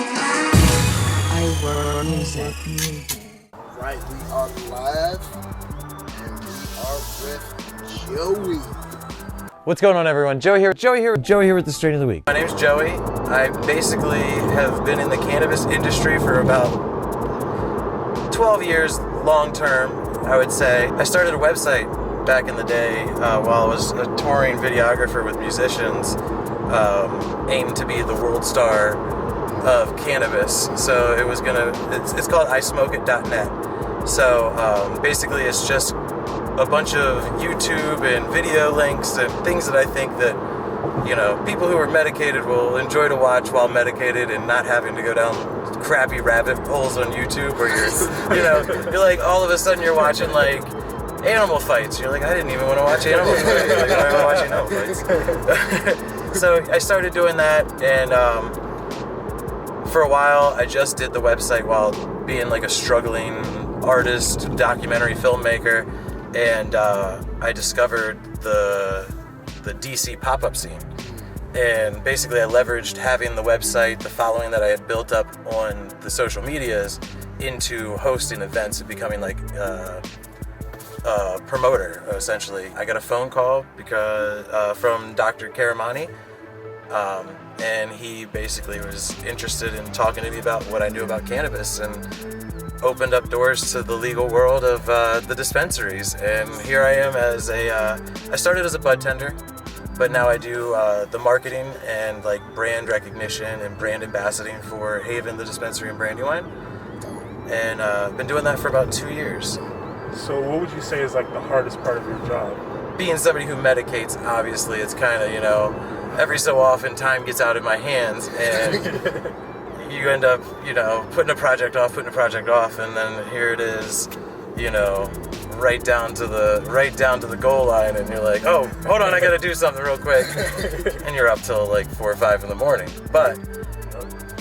I work music. Right, we are live, and we are with Joey. What's going on, everyone? Joey here with the Strain of the Week. My name's Joey. I basically have been in the cannabis industry for about 12 years, long term, I would say. I started a website back in the day while I was a touring videographer with musicians, aimed to be the world star of cannabis. So it was it's called ismokeit.net. So basically it's just a bunch of YouTube and video links and things that I think that, you know, people who are medicated will enjoy to watch while medicated and not having to go down crappy rabbit holes on YouTube where you're like, all of a sudden you're watching like animal fights. You're like, I didn't even want to watch animal fights. Like, I don't want to watch animal fights. So I started doing that, and for a while I just did the website while being like a struggling artist, documentary filmmaker. And I discovered the DC pop-up scene, and basically I leveraged having the website, the following that I had built up on the social medias, into hosting events and becoming like a promoter, essentially. I got a phone call from Dr. Karamani, and he basically was interested in talking to me about what I knew about cannabis, and opened up doors to the legal world of the dispensaries. And here I am I started as a bud tender, but now I do the marketing and like brand recognition and brand ambassading for Haven, the dispensary in Brandywine. And I've been doing that for about 2 years. So what would you say is like the hardest part of your job? Being somebody who medicates, obviously, it's kind of, every so often time gets out of my hands, and you end up, putting a project off, and then here it is, right down to the goal line, and you're like, oh, hold on, I gotta do something real quick, and you're up till like 4 or 5 in the morning. But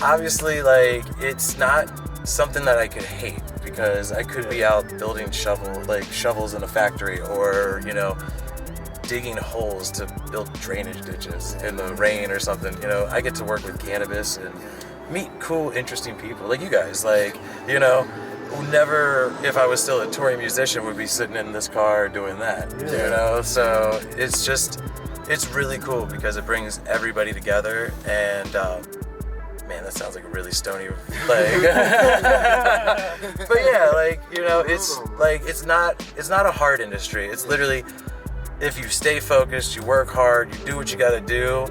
obviously, like, it's not something that I could hate, because I could be out building shovels in a factory, or digging holes to build drainage ditches in the rain or something. I get to work with cannabis and meet cool, interesting people like you guys. Like, never, if I was still a touring musician, would be sitting in this car doing that. So it's really cool because it brings everybody together. And man, that sounds like a really stony but yeah, it's not a hard industry. It's literally, if you stay focused, you work hard, you do what you gotta do,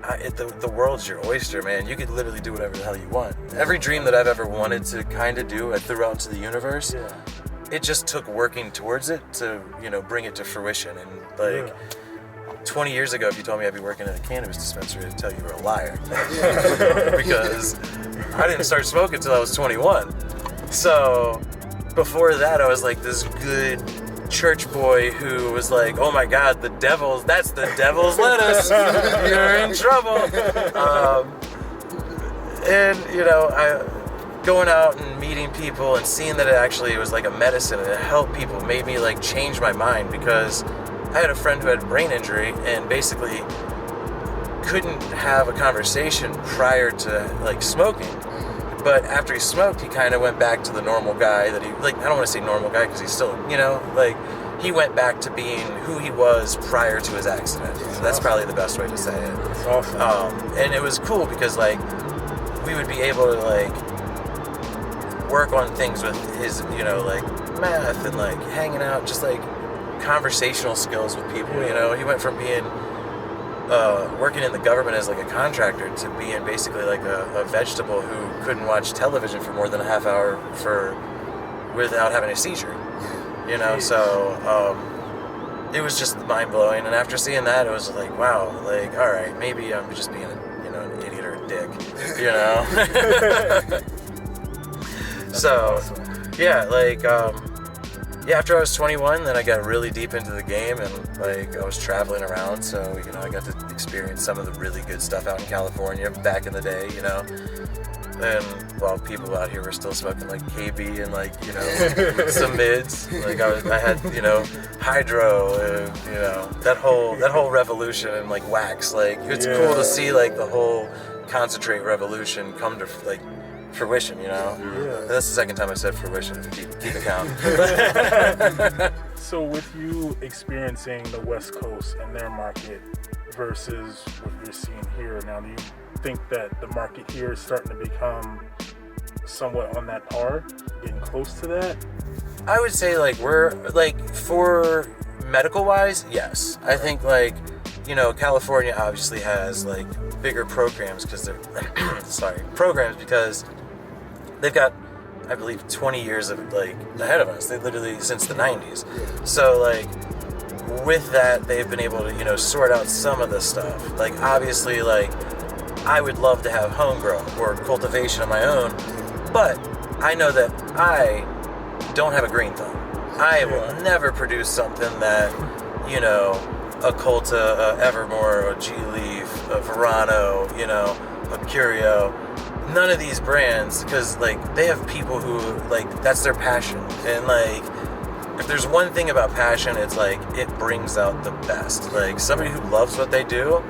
the world's your oyster, man. You could literally do whatever the hell you want. Every dream that I've ever wanted to kind of do, I threw out to the universe. Yeah. It just took working towards it to, bring it to fruition. And 20 years ago, if you told me I'd be working in a cannabis dispensary, I'd tell you were a liar. Because I didn't start smoking until I was 21. So before that, I was like this good church boy who was like, oh my God, that's the devil's lettuce. You're in trouble. Going out and meeting people and seeing that it actually was like a medicine and it helped people made me like change my mind, because I had a friend who had a brain injury and basically couldn't have a conversation prior to like smoking. But after he smoked, he kind of went back to the normal guy that he, like, I don't want to say normal guy because he's still, he went back to being who he was prior to his accident. So that's probably the best way to say it. That's awesome. And it was cool because, like, we would be able to, like, work on things with his, math and, like, hanging out, just, like, conversational skills with people, He went from being working in the government as like a contractor to being basically like a vegetable who couldn't watch television for more than a half hour without having a seizure, so it was just mind-blowing. And after seeing that, it was like, wow, like, all right, maybe I'm just being an idiot or a dick, So yeah, like after I was 21, then I got really deep into the game, and like I was traveling around, so I got to experience some of the really good stuff out in California back in the day, And while people out here were still smoking like KB and like some mids, like I had hydro, and that whole revolution, and like wax. Like it's cool to see like the whole concentrate revolution come to like fruition, you know? Yeah. That's the second time I said fruition, if you keep account. So with you experiencing the West Coast and their market versus what you're seeing here now, do you think that the market here is starting to become somewhat on that par, getting close to that? I would say like we're like for medical wise, yes. I think like, you know, California obviously has like bigger programs because they're programs because they've got, I believe, 20 years of like ahead of us. They literally since the 90s. So like with that, they've been able to, you know, sort out some of the stuff. Like obviously, like I would love to have homegrown or cultivation of my own, but I know that I don't have a green thumb. I will never produce something that, you know, a Culta, a Evermore, a G Leaf, a Verano, you know, a Curio. None of these brands, because like they have people who like that's their passion, and like if there's one thing about passion, it's like it brings out the best. Like somebody who loves what they do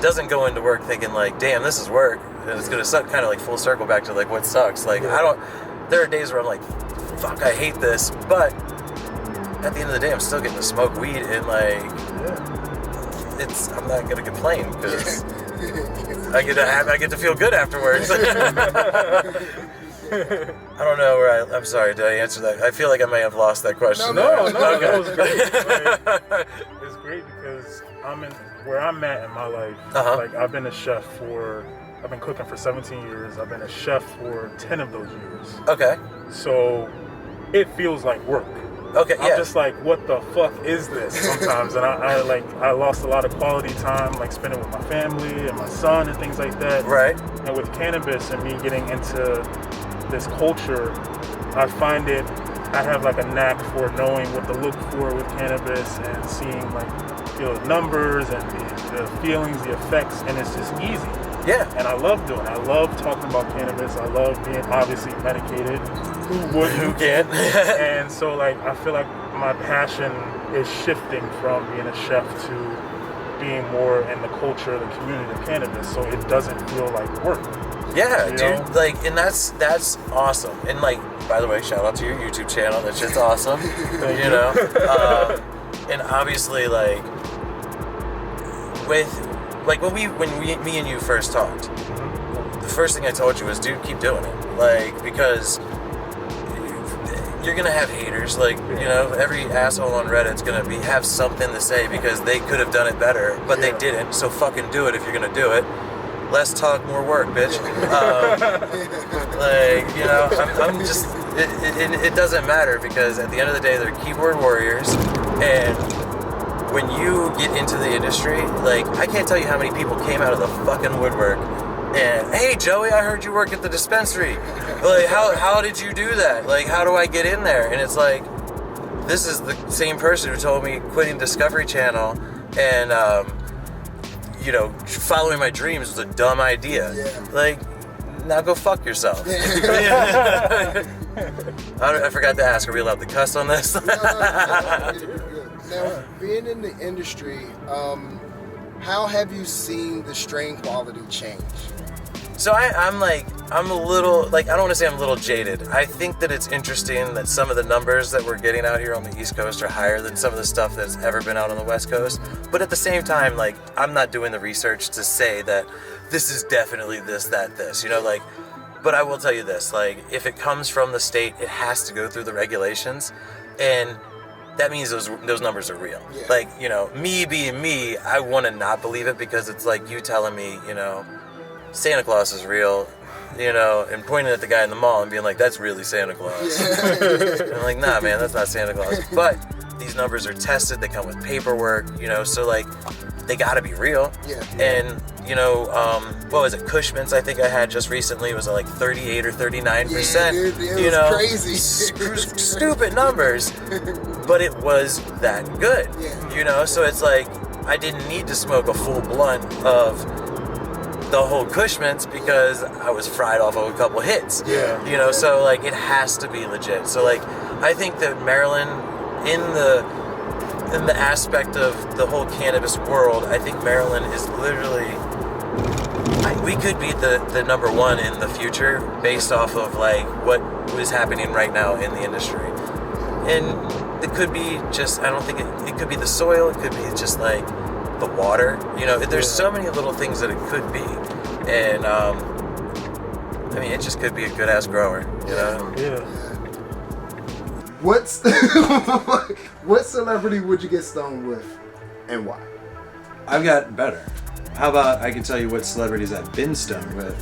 doesn't go into work thinking like, damn, this is work, and it's gonna suck. Kind of like full circle back to like what sucks. Like I don't. There are days where I'm like, fuck, I hate this, but at the end of the day, I'm still getting to smoke weed, and like it's. I'm not gonna complain because. I get to feel good afterwards. I don't know where I'm sorry, did I answer that? I feel like I may have lost that question. No, Okay. that was great. It's great because I'm in where I'm at in my life. Like I've been cooking for 17 years. I've been a chef for 10 of those years. Okay. So it feels like work. Okay, I'm just like, what the fuck is this sometimes? And I lost a lot of quality time, like spending with my family and my son and things like that. Right. And with cannabis and me getting into this culture, I find I have like a knack for knowing what to look for with cannabis and seeing like, you know, the numbers and the feelings, the effects, and it's just easy. Yeah. And I love doing it. I love talking about cannabis. I love being obviously medicated. Who can't? And so like I feel like my passion is shifting from being a chef to being more in the culture, the community of cannabis. So it doesn't feel like work. Yeah, dude. know? Like, and that's awesome. And like, by the way, shout out to your YouTube channel. That shit's awesome. you know. And obviously, like with like when me and you first talked, the first thing I told you was, dude, keep doing it. Like because you're gonna have haters, like, you know, every asshole on Reddit's gonna have something to say because they could have done it better, but they didn't. So fucking do it if you're gonna do it. Less talk, more work, bitch. Like, you know, I'm just. It doesn't matter because at the end of the day, they're keyboard warriors, and when you get into the industry, like, I can't tell you how many people came out of the fucking woodwork. And hey, Joey, I heard you work at the dispensary. Like, how did you do that? Like, how do I get in there? And it's like, this is the same person who told me quitting Discovery Channel and, you know, following my dreams was a dumb idea. Like, now go fuck yourself. I forgot to ask, are we allowed to cuss on this? Now, being in the industry, how have you seen the strain quality change? So I'm a little, like, I don't want to say I'm a little jaded. I think that it's interesting that some of the numbers that we're getting out here on the East Coast are higher than some of the stuff that's ever been out on the West Coast. But at the same time, like, I'm not doing the research to say that this is definitely this, that, this, you know, like, but I will tell you this, like, if it comes from the state, it has to go through the regulations, and that means those numbers are real. Like, you know, me being me, I want to not believe it because it's like you telling me, you know, Santa Claus is real, you know, and pointing at the guy in the mall and being like, that's really Santa Claus. And I'm like, nah, man, that's not Santa Claus. But these numbers are tested, they come with paperwork, you know, so like, they gotta be real. And, you know, what was it, Cushman's I think I had just recently, was like 38 or 39%. You know, crazy. Stupid numbers, but it was that good. You know, so it's like, I didn't need to smoke a full blunt of the whole Cushman's because I was fried off of a couple hits. You know, so like it has to be legit. So like I think that Maryland in the aspect of the whole cannabis world, I think Maryland is literally we could be the number one in the future based off of like what is happening right now in the industry. And it could be just, I don't think it could be the soil, it could be just like the water, you know, there's so many little things that it could be. And I mean, it just could be a good ass grower, you know? Yeah. What celebrity would you get stoned with and why? I've got better. How about I can tell you what celebrities I've been stoned with?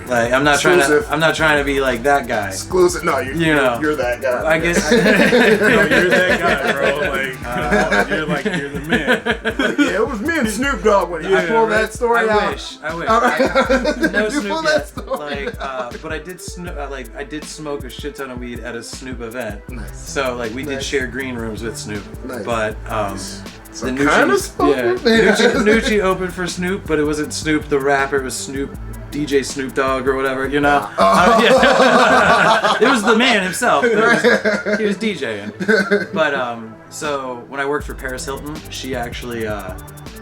Like I'm not trying to be like that guy. Exclusive. No, you're that guy. I guess. No, you're that guy, bro. Like you're the man. Like, yeah, it was me and Snoop Dogg when I pulled that story out. I wish. No Snoop yet. Like, but I did smoke a shit ton of weed at a Snoop event. Nice. So like we did share green rooms with Snoop. Nice. But so the Nucci opened for Snoop, but it wasn't Snoop the rapper. It was Snoop. DJ Snoop Dogg or whatever, you know. It was the man himself. He was DJing. But so when I worked for Paris Hilton, she actually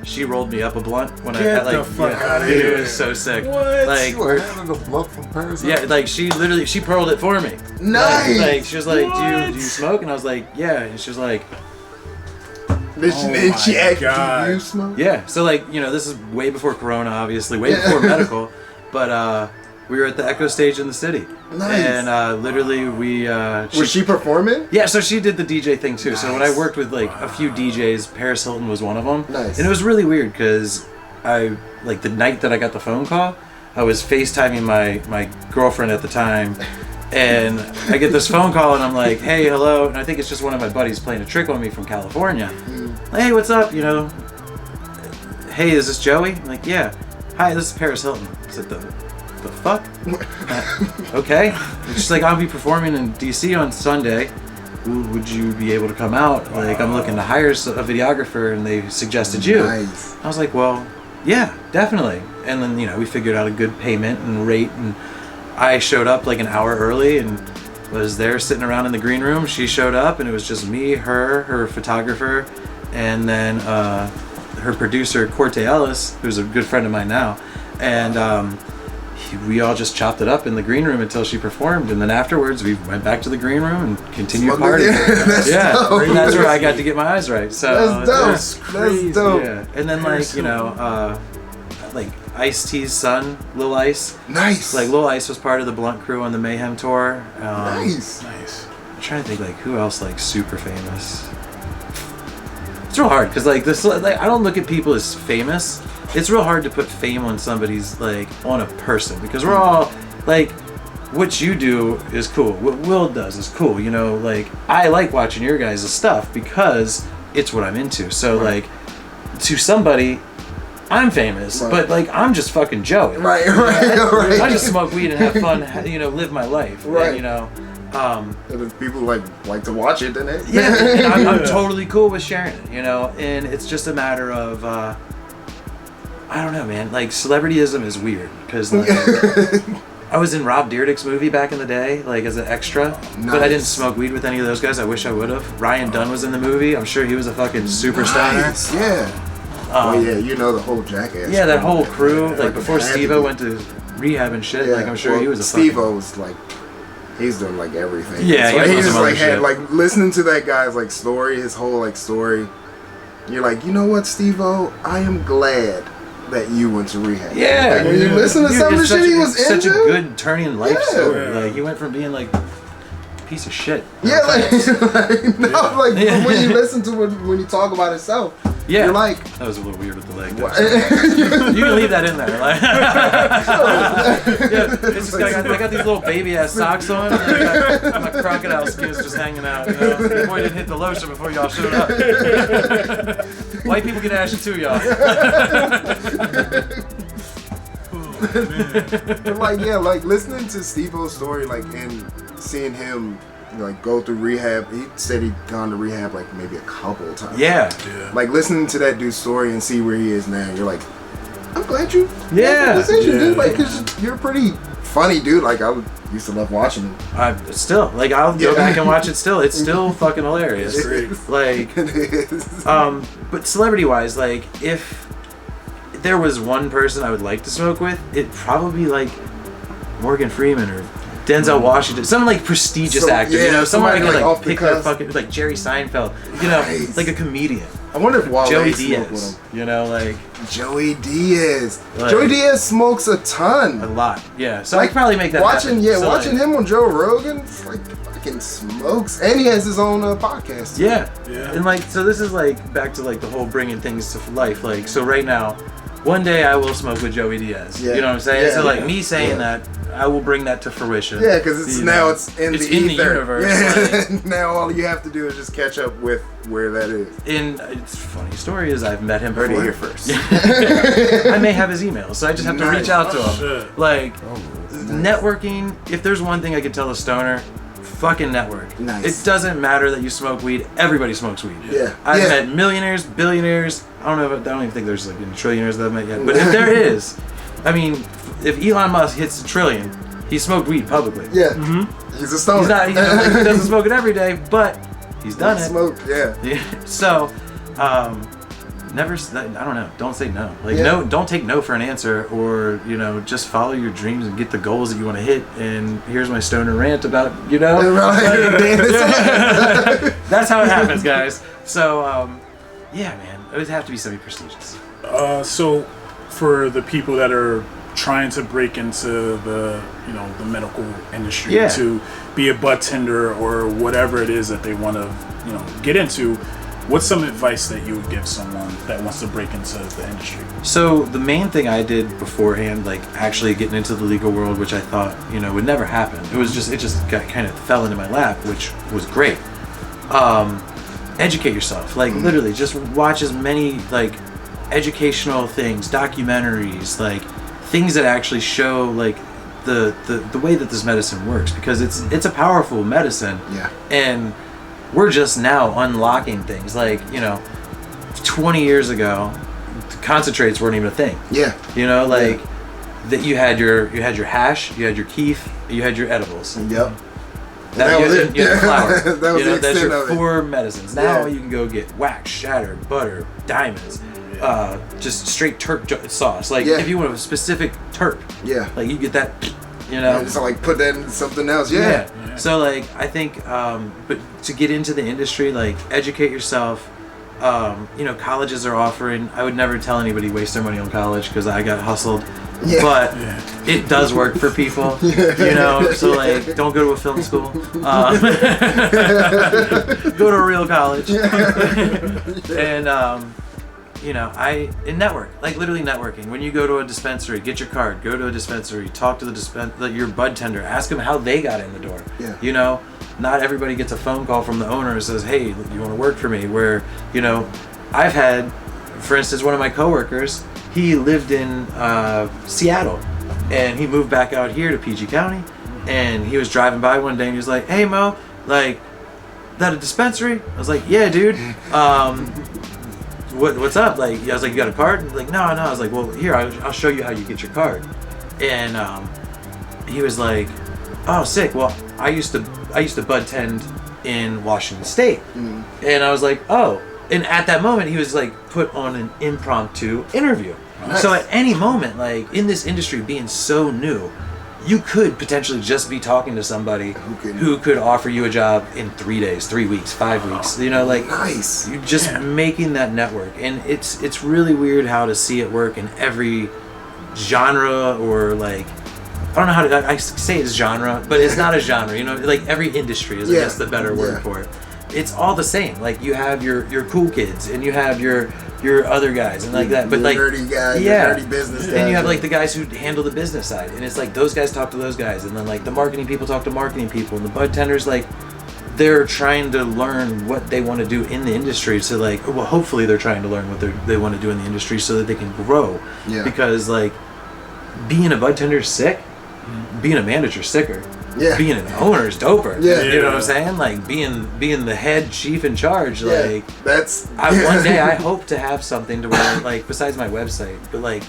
she rolled me up a blunt when Get the fuck out of here. It was so sick. What? Like, You handed a blunt from Paris? yeah, like she pearled it for me. Nice. Like she was like, What? do you smoke? And I was like, yeah. And she was like, Did she ask God. do you smoke? yeah. So like, you know, this is way before Corona, obviously, way before medical. But we were at the Echo Stage in the city. Nice. And literally we... Was she performing? Yeah, so she did the DJ thing too. So when I Nice. worked with like a few DJs, Paris Hilton was one of them. Nice. And it was really weird because the night that I got the phone call, I was FaceTiming my girlfriend at the time. And I get this phone call and I'm like, hey, hello. And I think it's just one of my buddies playing a trick on me from California. Hey, what's up? You know, hey, is this Joey? I'm like, yeah. Hi, this is Paris Hilton. I said, the fuck? Okay. And she's like, I'll be performing in DC on Sunday. Would you be able to come out? Like, I'm looking to hire a videographer and they suggested you. Nice. I was like, well, yeah, definitely. And then, you know, we figured out a good payment and rate, and I showed up like an hour early and was there sitting around in the green room. She showed up and it was just me, her photographer, and then her producer, Corte Ellis, who's a good friend of mine now. And we all just chopped it up in the green room until she performed. And then afterwards, we went back to the green room and continued partying. Dope. And that's where I got to get my eyes right. So That's dope. That's dope. yeah. And then like, you know, like Ice-T's son, Lil Ice. Nice. Like Lil Ice was part of the Blunt crew on the Mayhem tour. Nice. I'm trying to think like who else like super famous. It's real hard because like this, like I don't look at people as famous. It's real hard to put fame on somebody's like on a person because we're all like, what you do is cool. What Will does is cool. You know, like I like watching your guys' stuff because it's what I'm into. So like to somebody, I'm famous, but like I'm just fucking Joey. Right. I just smoke weed and have fun. You know, live my life. Right. And, you know. And if people like to watch it, then it. Yeah, and I'm totally cool with sharing it, you know, and it's just a matter of, I don't know, man, like, celebrityism is weird, because, like, I was in Rob Dyrdek's movie back in the day, like, as an extra, but I didn't smoke weed with any of those guys. I wish I would have. Ryan Dunn was in the movie. I'm sure he was a fucking superstar. Nice. Yeah. Oh yeah, you know the whole Jackass. Yeah, that whole crew, like, Like, before had to Steve-O be. went to rehab and shit, Yeah, like, I'm sure well, he was a Steve-O was like, he's done like everything. Yeah, so he he was just some like other had shit. like listening to that guy's like story, his whole like story. You're like, you know what, Steve-O? I am glad that you went to rehab. Yeah. Like, when you listen to Dude, some of the it's shit he was it's such into. a good turning life Yeah. story. Like, he went from being like a piece of shit. Yeah, like, like Yeah. when you listen to it, when you talk about himself, Yeah. you're like, That was a little weird with the leg. what? You can leave that in there. Like, yeah, it's just I got these little baby ass socks on. And my crocodile skin's just hanging out. You know, your boy didn't hit the lotion before y'all showed up. White people get ashy too, y'all. But like, yeah, like listening to Steve-O's story, like, and seeing him like go through rehab. He said he'd gone to rehab like maybe a couple of times. Yeah. Like listening to that dude's story and see where he is now, you're like, I'm glad you made Yeah. that decision, dude. Like, cause you're a pretty funny dude. Like, used to love watching him. Still, like, I'll go back and watch it still. It's still fucking hilarious. Like, It is. but celebrity-wise, like, if if there was one person I would like to smoke with, it'd probably be like Morgan Freeman or Denzel Washington, some like prestigious actor, you know, someone I could like pick their fucking, like Jerry Seinfeld, you know, like a comedian. I wonder if Wale Joey smoked with Diaz, him. you know, like Joey Diaz. Like, Joey Diaz smokes a ton. A lot, yeah. So I could probably make that watching, happen. Yeah, so watching like, him on Joe Rogan, it's like fucking smokes, and he has his own podcast. Yeah, Yeah. and like, so this is like back to like the whole bringing things to life. Like, so right now, one day I will smoke with Joey Diaz. Yeah. You know what I'm saying? Yeah, so like yeah. me saying that, I will bring that to fruition. Yeah, because it's You now know? it's in It's the in ether. the universe. Yeah. Like, Now all you have to do is just catch up with where that is. and it's funny story is I've met him Heard it before. here first. I may have his email, so I just have to Nice. reach out to him. Shit. Like, networking, if there's one thing I could tell a stoner, fucking network. Nice. It doesn't matter that you smoke weed, everybody smokes weed. Yeah. I've Yeah. met millionaires, billionaires, I don't even think there's like any trillionaires that I've met yet, but if there is, I mean, if Elon Musk hits a trillion, he smoked weed publicly. Yeah. He's a stoner. He's not, he doesn't smoke it every day, but he's done it. Smoke, yeah. Yeah. So, never. I don't know. Don't say no. Like Yeah. no. Don't take no for an answer, or you know, just follow your dreams and get the goals that you want to hit. And here's my stoner rant about That's how it happens, guys. So, yeah, man, it would have to be something prestigious. So, for the people that are trying to break into the the medical industry, Yeah. to be a bud tender or whatever it is that they want to get into, what's some advice that you would give someone that wants to break into the industry? So the main thing I did beforehand, like actually getting into the legal world, which I thought would never happen. It just got kind of fell into my lap, which was great. Educate yourself, like literally, just watch as many like educational things, documentaries, like things that actually show like the way that this medicine works, because it's a powerful medicine. Yeah. And we're just now unlocking things. Like 20 years ago, concentrates weren't even a thing. Yeah. That you had your hash, you had your keef, you had your edibles. Yep. That was it. You had flour. That was the That's extent your of it. 4 medicines. Now Yeah. you can go get wax, shatter, butter, diamonds, just straight terp sauce. Like Yeah. if you want a specific terp, Yeah. like you get that, And just like put that in something else. Yeah. So like I think, but to get into the industry, like educate yourself. Colleges are offering. I would never tell anybody waste their money on college because I got hustled. Yeah. But it does work for people, So like, don't go to a film school. Go to a real college, and in network, like literally networking. When you go to a dispensary, get your card. Go to a dispensary, talk to your bud tender. Ask them how they got in the door. Yeah. Not everybody gets a phone call from the owner and says, "Hey, you want to work for me?" Where I've had, for instance, one of my coworkers. He lived in Seattle, and he moved back out here to PG County, and he was driving by one day and he was like, "Hey Mo, like, that a dispensary?" I was like, "Yeah, dude. What's up?" Like, I was like, "You got a card?" He's like, No. I was like, "Well, here, I'll show you how you get your card." And he was like, "Oh, sick. Well, I used to bud tend in Washington State," and I was like, "Oh." And at that moment, he was like put on an impromptu interview. Nice. So at any moment, like in this industry being so new, you could potentially just be talking to somebody who could offer you a job in 3 days, 3 weeks, 5 weeks. Nice. You just making that network, and it's really weird how to see it work in every genre, or like I don't know how to I say it's genre, but it's not a genre. Like every industry is I guess the better word for it. It's all the same. Like you have your cool kids, and you have your other guys, and like that. But like nerdy guys, nerdy business guys. And you have like the guys who handle the business side, and it's like those guys talk to those guys, and then like the marketing people talk to marketing people, and the bud tenders, like they're trying to learn what they want to do in the industry. So like, well, hopefully they're trying to learn what they want to do in the industry so that they can grow. Yeah. Because like being a bud tender is sick, being a manager is sicker. Yeah. Being an owner is doper. Yeah. You know what I'm saying? Like being the head chief in charge. Like that's one day I hope to have something to where like besides my website, but like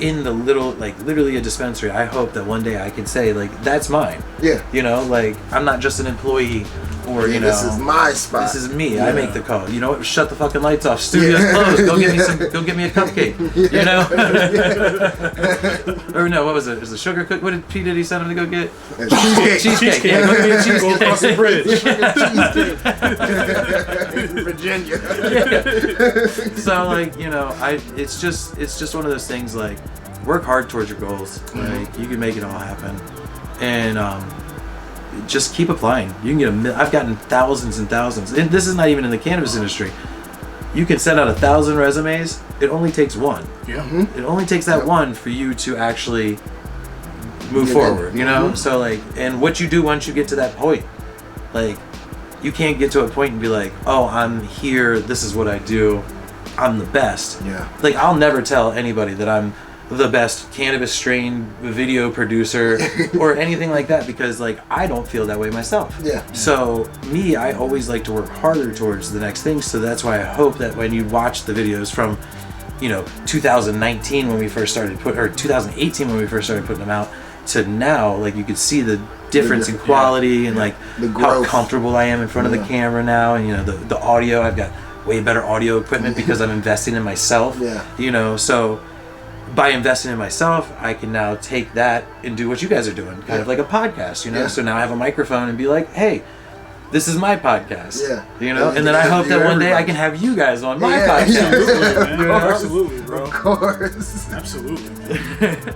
in the little like literally a dispensary. I hope that one day I can say like that's mine. Yeah. Like I'm not just an employee or you know, this is my spot. This is me. I make the call. You know what? Shut the fucking lights off. Studio's closed. Go get me some. Go get me a cupcake. You know? Or no, what was it? It was a sugar cook. What did P Diddy send him to go get? Cheesecake. Yeah, go get me a cheesecake. Go across the bridge. Virginia. So like, you know, it's just one of those things, like, work hard towards your goals. Like, you can make it all happen, and just keep applying. You can get I've gotten thousands and thousands, and this is not even in the cannabis industry. You can send out 1,000 resumes. It only takes one. Yeah. It only takes that one for you to actually move forward. You know. So like, and what you do once you get to that point, like, you can't get to a point and be like, oh, I'm here. This is what I do. I'm the best. Yeah. Like, I'll never tell anybody that I'm the best cannabis strain video producer or anything like that, because like, I don't feel that way myself. Yeah. So me, I always like to work harder towards the next thing. So that's why I hope that when you watch the videos from, you know, 2019 when we first started or 2018 when we first started putting them out to now, like, you could see the difference in quality and like how comfortable I am in front of the camera now, and you know, the audio. I've got way better audio equipment because I'm investing in myself. Yeah. You know, so by investing in myself, I can now take that and do what you guys are doing, kind of like a podcast, you know? So now I have a microphone and be like, hey, this is my podcast. Yeah. You know? And then I hope that one day I can have you guys on my podcast. Absolutely, man. Absolutely, bro. Of course. Absolutely, man.